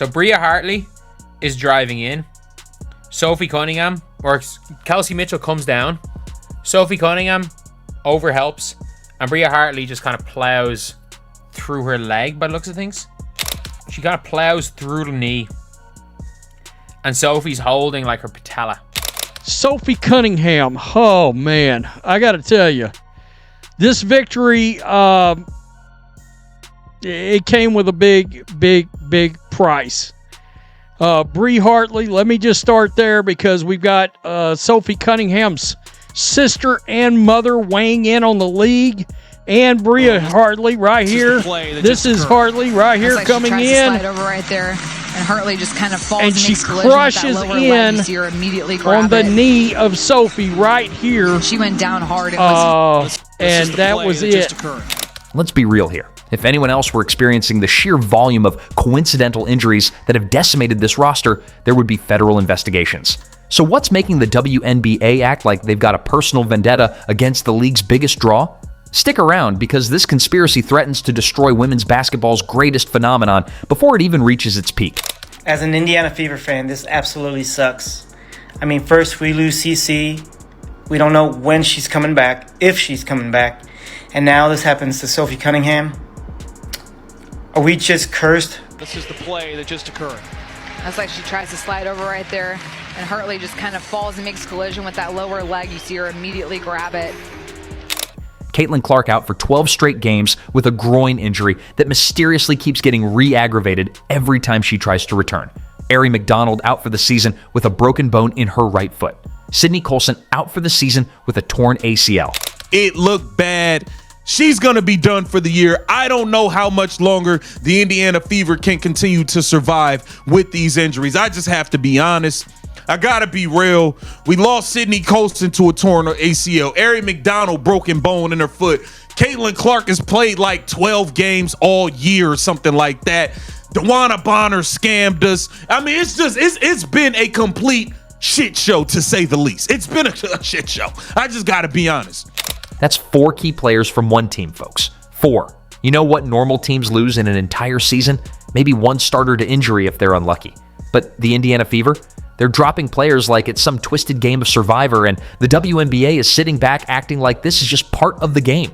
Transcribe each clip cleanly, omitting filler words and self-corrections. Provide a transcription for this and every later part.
So Bria Hartley is driving in. Sophie Cunningham, or Kelsey Mitchell comes down. Sophie Cunningham overhelps. And Bria Hartley just kind of plows through her leg by the looks of things. She kind of plows through the knee. And Sophie's holding like her patella. Sophie Cunningham. Oh, man. I got to tell you. This victory, it came with a big price. Bree Hartley, let me just start there because we've got Sophie Cunningham's sister and mother weighing in on the league. And Bria Hartley right here. This is Hartley right here coming in. Slide over right there, and Hartley just kind of falls and she crushes in on the knee of Sophie right here. She went down hard. And that was it. Let's be real here. If anyone else were experiencing the sheer volume of coincidental injuries that have decimated this roster, there would be federal investigations. So what's making the WNBA act like they've got a personal vendetta against the league's biggest draw? Stick around, because this conspiracy threatens to destroy women's basketball's greatest phenomenon before it even reaches its peak. As an Indiana Fever fan, this absolutely sucks. I mean, first we lose CC. We don't know when she's coming back, if she's coming back. And now this happens to Sophie Cunningham. Are we just cursed? This is the play that just occurred. That's like she tries to slide over right there, and Hartley just kind of falls and makes collision with that lower leg. You see her immediately grab it. Caitlin Clark out for 12 straight games with a groin injury that mysteriously keeps getting re-aggravated every time she tries to return. Aari McDonald out for the season with a broken bone in her right foot. Sydney Colson out for the season with a torn ACL. It looked bad. She's going to be done for the year. I don't know how much longer the Indiana Fever can continue to survive with these injuries. I just have to be honest. I gotta be real. We lost Sydney Colson to a torn ACL. Aari McDonald, broken bone in her foot. Caitlin Clark has played like 12 games all year or something like that. DeWanna Bonner scammed us. I mean, it's been a complete shit show, to say the least. It's been a shit show. I just gotta be honest. That's 4 key players from one team, folks. 4. You know what normal teams lose in an entire season? Maybe one starter to injury if they're unlucky. But the Indiana Fever? They're dropping players like it's some twisted game of Survivor, and the WNBA is sitting back acting like this is just part of the game.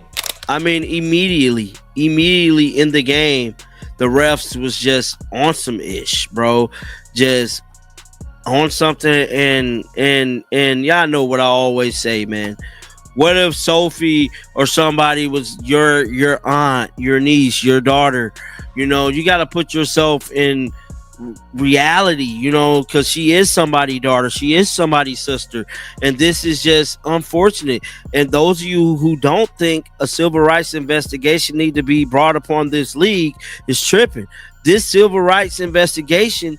I mean, immediately in the game, the refs was just on some ish, bro. Just on something, and y'all know what I always say, man. What if Sophie or somebody was your aunt, your niece, your daughter? You know, you got to put yourself in reality, you know, because she is somebody's daughter, she is somebody's sister, and this is just unfortunate. And those of you who don't think a civil rights investigation need to be brought upon this league is tripping. This civil rights investigation.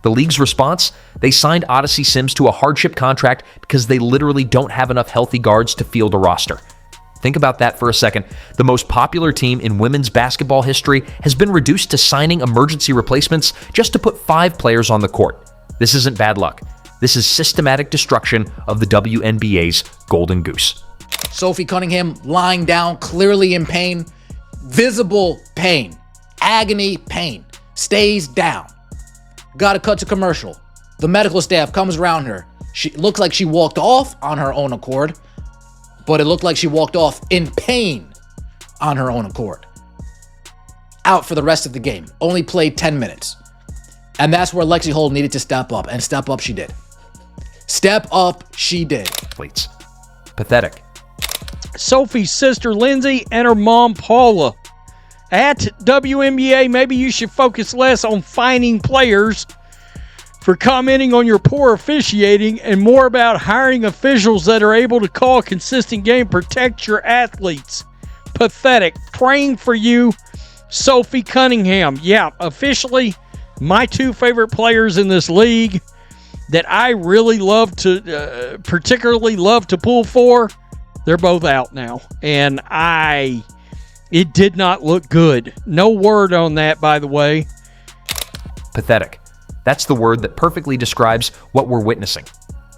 The league's response? They signed Odyssey Sims to a hardship contract because they literally don't have enough healthy guards to field a roster. Think about that for a second. The most popular team in women's basketball history has been reduced to signing emergency replacements just to put 5 players on the court. This isn't bad luck. This is systematic destruction of the WNBA's golden goose. Sophie Cunningham lying down, clearly in pain, visible pain, agony, pain, stays down. Got to cut to commercial. The medical staff comes around her. She looks like she walked off on her own accord, but it looked like she walked off in pain on her own accord. Out for the rest of the game. Only played 10 minutes. And that's where Lexi Holt needed to step up, and step up she did. Step up she did. Athletes. Pathetic. Sophie's sister Lindsay and her mom Paula. At WNBA, maybe you should focus less on fining players for commenting on your poor officiating and more about hiring officials that are able to call a consistent game, protect your athletes. Pathetic. Praying for you, Sophie Cunningham. Yeah, officially, my 2 favorite players in this league that I really love to, particularly love to pull for, they're both out now. And it did not look good. No word on that, by the way. Pathetic. That's the word that perfectly describes what we're witnessing.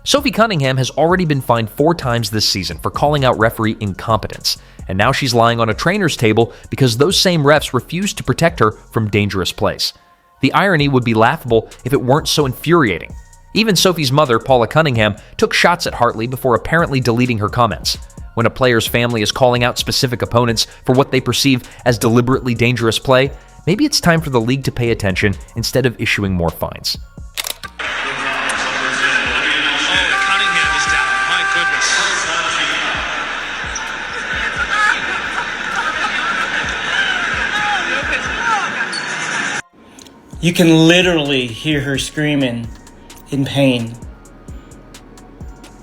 Sophie Cunningham has already been fined 4 times this season for calling out referee incompetence, and now she's lying on a trainer's table because those same refs refused to protect her from dangerous plays. The irony would be laughable if it weren't so infuriating. Even Sophie's mother, Paula Cunningham, took shots at Hartley before apparently deleting her comments. When a player's family is calling out specific opponents for what they perceive as deliberately dangerous play, maybe it's time for the league to pay attention instead of issuing more fines. Cunningham is down. My goodness. You can literally hear her screaming in pain.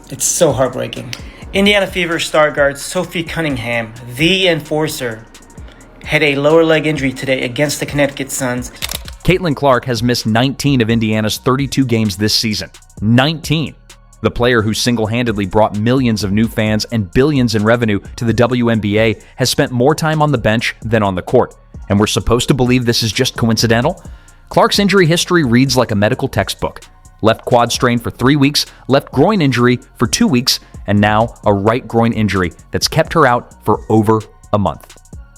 It's so heartbreaking. Indiana Fever star guard Sophie Cunningham, the enforcer, had a lower leg injury today against the Connecticut Suns. Caitlin Clark has missed 19 of Indiana's 32 games this season. 19! The player who single-handedly brought millions of new fans and billions in revenue to the WNBA has spent more time on the bench than on the court. And we're supposed to believe this is just coincidental? Clark's injury history reads like a medical textbook. Left quad strain for 3 weeks, left groin injury for 2 weeks, and now a right groin injury that's kept her out for over a month.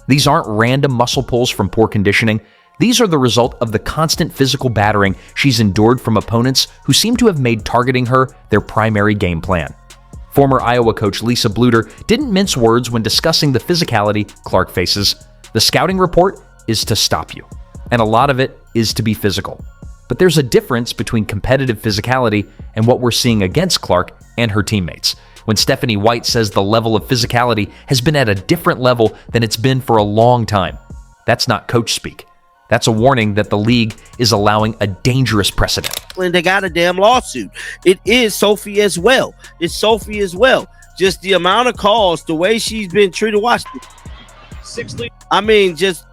These aren't random muscle pulls from poor conditioning. These are the result of the constant physical battering she's endured from opponents who seem to have made targeting her their primary game plan. Former Iowa coach Lisa Bluter didn't mince words when discussing the physicality Clark faces. The scouting report is to stop you, and a lot of it is to be physical. But there's a difference between competitive physicality and what we're seeing against Clark and her teammates. When Stephanie White says the level of physicality has been at a different level than it's been for a long time, that's not coach speak. That's a warning that the league is allowing a dangerous precedent. And they got a damn lawsuit. It is Sophie as well. It's Sophie as well. Just the amount of calls, the way she's been treated. Watch it. I mean, just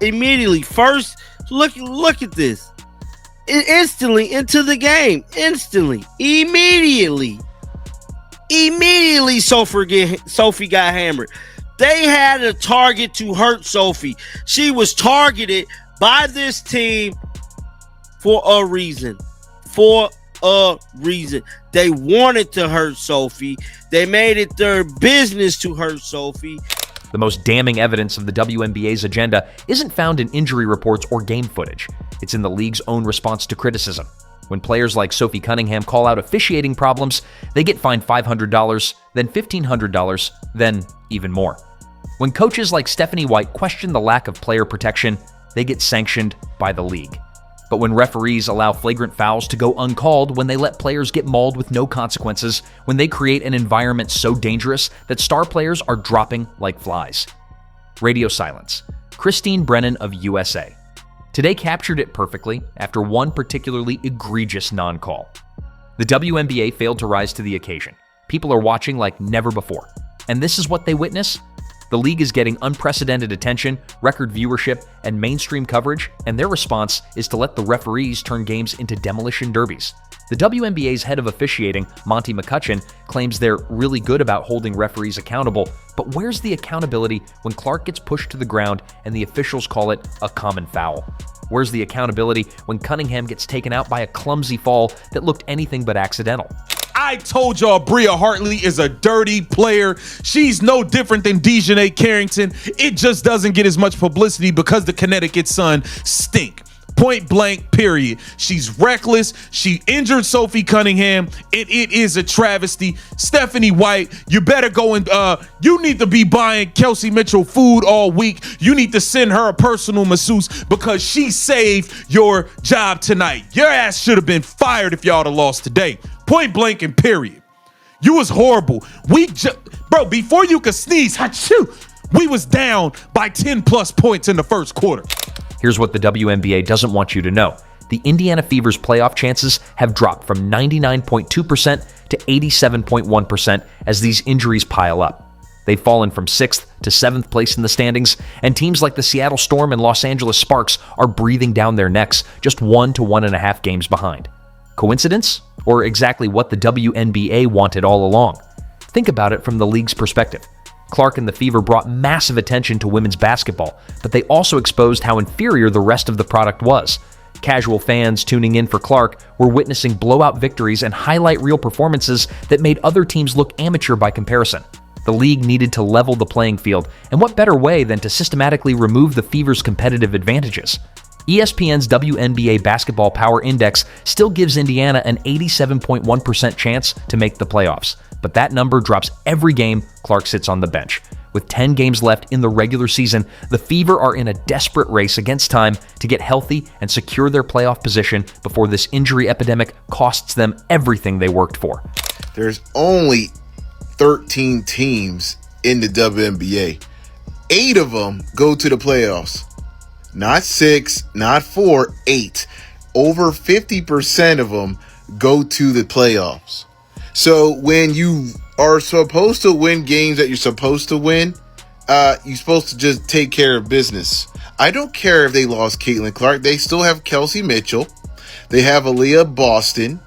immediately. First, look at this. Instantly into the game. Instantly. Immediately, Sophie got hammered. They had a target to hurt Sophie. She was targeted by this team for a reason. They wanted to hurt Sophie. They made it their business to hurt Sophie. The most damning evidence of the WNBA's agenda isn't found in injury reports or game footage. It's in the league's own response to criticism. When players like Sophie Cunningham call out officiating problems, they get fined $500, then $1,500, then even more. When coaches like Stephanie White question the lack of player protection, they get sanctioned by the league. But when referees allow flagrant fouls to go uncalled, when they let players get mauled with no consequences, when they create an environment so dangerous that star players are dropping like flies. Radio silence. Christine Brennan of USA. Today captured it perfectly after one particularly egregious non-call. The WNBA failed to rise to the occasion. People are watching like never before. And this is what they witness? The league is getting unprecedented attention, record viewership, and mainstream coverage, and their response is to let the referees turn games into demolition derbies. The WNBA's head of officiating, Monty McCutcheon, claims they're really good about holding referees accountable, but where's the accountability when Clark gets pushed to the ground and the officials call it a common foul? Where's the accountability when Cunningham gets taken out by a clumsy fall that looked anything but accidental? I told y'all Bria Hartley is a dirty player. She's no different than Dejanay Carrington. It just doesn't get as much publicity because the Connecticut Sun stink. Point blank, period. She's reckless. She injured Sophie Cunningham. It is a travesty. Stephanie White, you better go and you need to be buying Kelsey Mitchell food all week. You need to send her a personal masseuse because she saved your job tonight. Your ass should have been fired if y'all had lost today. Point blank and period. You was horrible. Bro, before you could sneeze, we was down by 10 plus points in the first quarter. Here's what the WNBA doesn't want you to know. The Indiana Fever's playoff chances have dropped from 99.2% to 87.1% as these injuries pile up. They've fallen from 6th to 7th place in the standings, and teams like the Seattle Storm and Los Angeles Sparks are breathing down their necks, just 1 to 1.5 games behind. Coincidence? Or exactly what the WNBA wanted all along? Think about it from the league's perspective. Clark and the Fever brought massive attention to women's basketball, but they also exposed how inferior the rest of the product was. Casual fans tuning in for Clark were witnessing blowout victories and highlight reel performances that made other teams look amateur by comparison. The league needed to level the playing field, and what better way than to systematically remove the Fever's competitive advantages? ESPN's WNBA Basketball Power Index still gives Indiana an 87.1% chance to make the playoffs, but that number drops every game Clark sits on the bench. With 10 games left in the regular season, the Fever are in a desperate race against time to get healthy and secure their playoff position before this injury epidemic costs them everything they worked for. There's only 13 teams in the WNBA. 8 of them go to the playoffs. Not 6, not 4, 8. Over 50% of them go to the playoffs. So when you are supposed to win games that you're supposed to win, you're supposed to just take care of business. I don't care if they lost Caitlin Clark. They still have Kelsey Mitchell. They have Aaliyah Boston.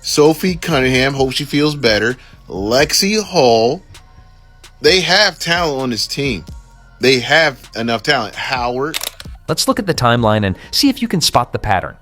Sophie Cunningham, hope she feels better. Lexi Hall. They have talent on this team. They have enough talent. Howard. Let's look at the timeline and see if you can spot the pattern.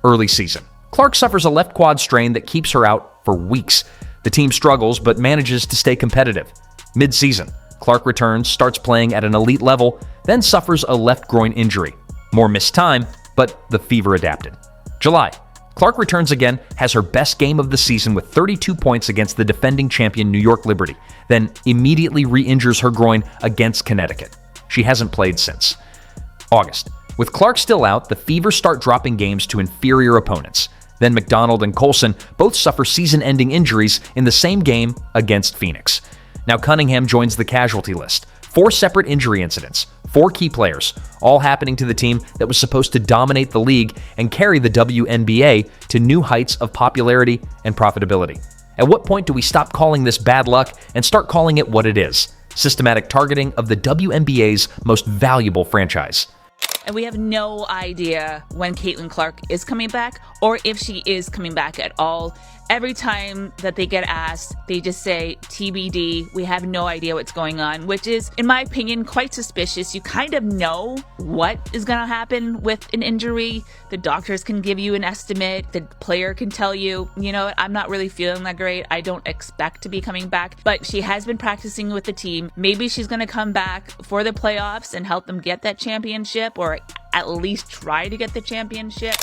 Early season. Clark suffers a left quad strain that keeps her out for weeks. The team struggles but manages to stay competitive. Mid-season, Clark returns, starts playing at an elite level, then suffers a left groin injury. More missed time, but the Fever adapted. July, Clark returns again, has her best game of the season with 32 points against the defending champion New York Liberty, then immediately re-injures her groin against Connecticut. She hasn't played since. August. With Clark still out, the Fever start dropping games to inferior opponents. Then McDonald and Colson both suffer season-ending injuries in the same game against Phoenix. Now Cunningham joins the casualty list. 4 separate injury incidents, 4 key players, all happening to the team that was supposed to dominate the league and carry the WNBA to new heights of popularity and profitability. At what point do we stop calling this bad luck and start calling it what it is? Systematic targeting of the WNBA's most valuable franchise. And we have no idea when Caitlin Clark is coming back or if she is coming back at all. Every time that they get asked, they just say TBD. We have no idea what's going on, which is, in my opinion, quite suspicious. You kind of know what is going to happen with an injury. The doctors can give you an estimate. The player can tell you, you know, I'm not really feeling that great. I don't expect to be coming back, but she has been practicing with the team. Maybe she's going to come back for the playoffs and help them get that championship, or at least try to get the championship.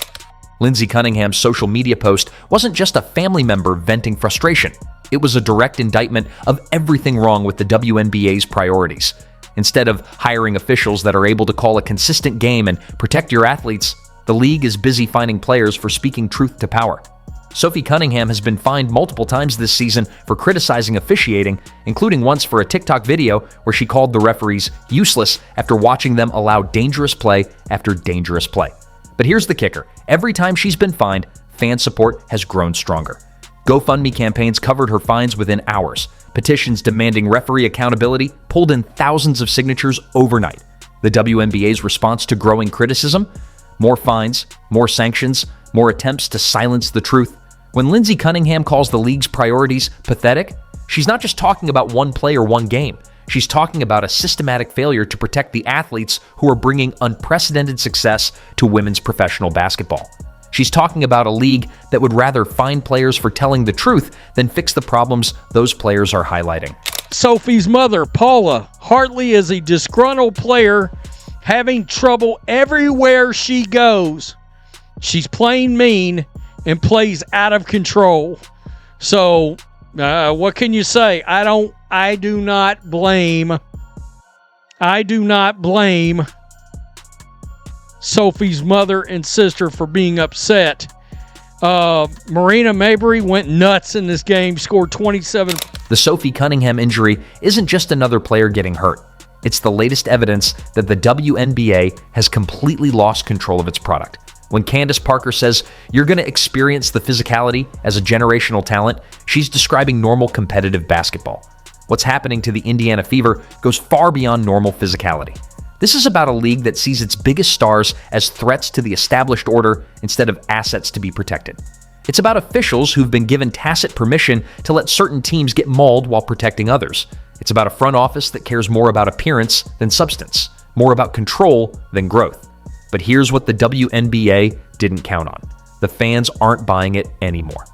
Lindsey Cunningham's social media post wasn't just a family member venting frustration. It was a direct indictment of everything wrong with the WNBA's priorities. Instead of hiring officials that are able to call a consistent game and protect your athletes, the league is busy finding players for speaking truth to power. Sophie Cunningham has been fined multiple times this season for criticizing officiating, including once for a TikTok video where she called the referees useless after watching them allow dangerous play after dangerous play. But here's the kicker. Every time she's been fined, fan support has grown stronger. GoFundMe campaigns covered her fines within hours. Petitions demanding referee accountability pulled in thousands of signatures overnight. The WNBA's response to growing criticism? More fines, more sanctions, more attempts to silence the truth. When Lindsey Cunningham calls the league's priorities pathetic, she's not just talking about one play or one game. She's talking about a systematic failure to protect the athletes who are bringing unprecedented success to women's professional basketball. She's talking about a league that would rather fine players for telling the truth than fix the problems those players are highlighting. Sophie's mother, Paula, Hartley is a disgruntled player having trouble everywhere she goes. She's playing mean and plays out of control. So, what can you say? I do not blame Sophie's mother and sister for being upset. Marina Mabrey went nuts in this game, scored 27. The Sophie Cunningham injury isn't just another player getting hurt. It's the latest evidence that the WNBA has completely lost control of its product. When Candace Parker says you're going to experience the physicality as a generational talent, she's describing normal competitive basketball. What's happening to the Indiana Fever goes far beyond normal physicality. This is about a league that sees its biggest stars as threats to the established order instead of assets to be protected. It's about officials who've been given tacit permission to let certain teams get mauled while protecting others. It's about a front office that cares more about appearance than substance, more about control than growth. But here's what the WNBA didn't count on. The fans aren't buying it anymore.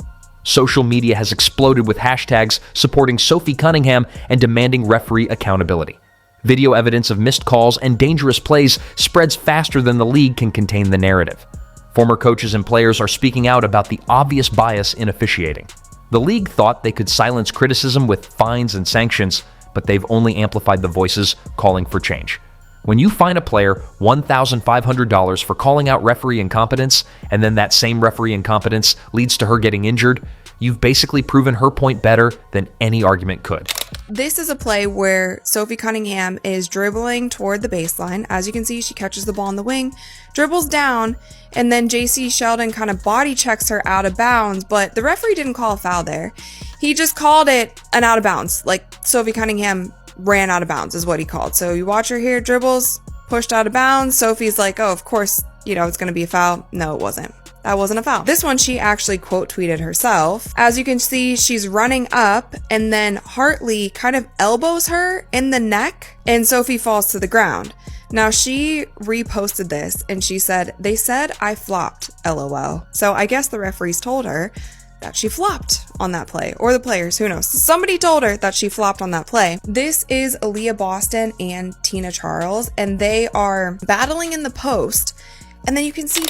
Social media has exploded with hashtags supporting Sophie Cunningham and demanding referee accountability. Video evidence of missed calls and dangerous plays spreads faster than the league can contain the narrative. Former coaches and players are speaking out about the obvious bias in officiating. The league thought they could silence criticism with fines and sanctions, but they've only amplified the voices calling for change. When you fine a player $1,500 for calling out referee incompetence, and then that same referee incompetence leads to her getting injured, you've basically proven her point better than any argument could. This is a play where Sophie Cunningham is dribbling toward the baseline. As you can see, she catches the ball on the wing, dribbles down, and then JC Sheldon kind of body checks her out of bounds, but the referee didn't call a foul there. He just called it an out of bounds, like Sophie Cunningham ran out of bounds is what he called. So you watch her here, dribbles, pushed out of bounds. Sophie's like, oh, of course, it's going to be a foul. No, it wasn't. That wasn't a foul. This one, she actually quote tweeted herself. As you can see, she's running up and then Hartley kind of elbows her in the neck and Sophie falls to the ground. Now she reposted this and she said, they said I flopped, LOL. So I guess the referees told her that she flopped on that play, or the players, who knows. Somebody told her that she flopped on that play. This is Aaliyah Boston and Tina Charles, and they are battling in the post, and then you can see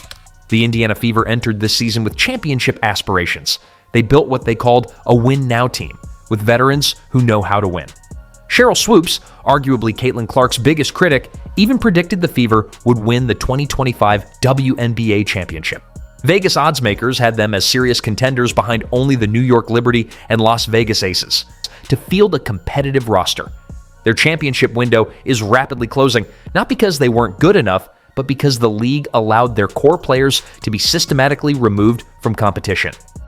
the Indiana Fever entered this season with championship aspirations. They built what they called a win now team, with veterans who know how to win. Cheryl Swoops, arguably Caitlin Clark's biggest critic, even predicted the Fever would win the 2025 WNBA championship. Vegas odds makers had them as serious contenders behind only the New York Liberty and Las Vegas Aces to field a competitive roster. Their championship window is rapidly closing, not because they weren't good enough, but because the league allowed their core players to be systematically removed from competition.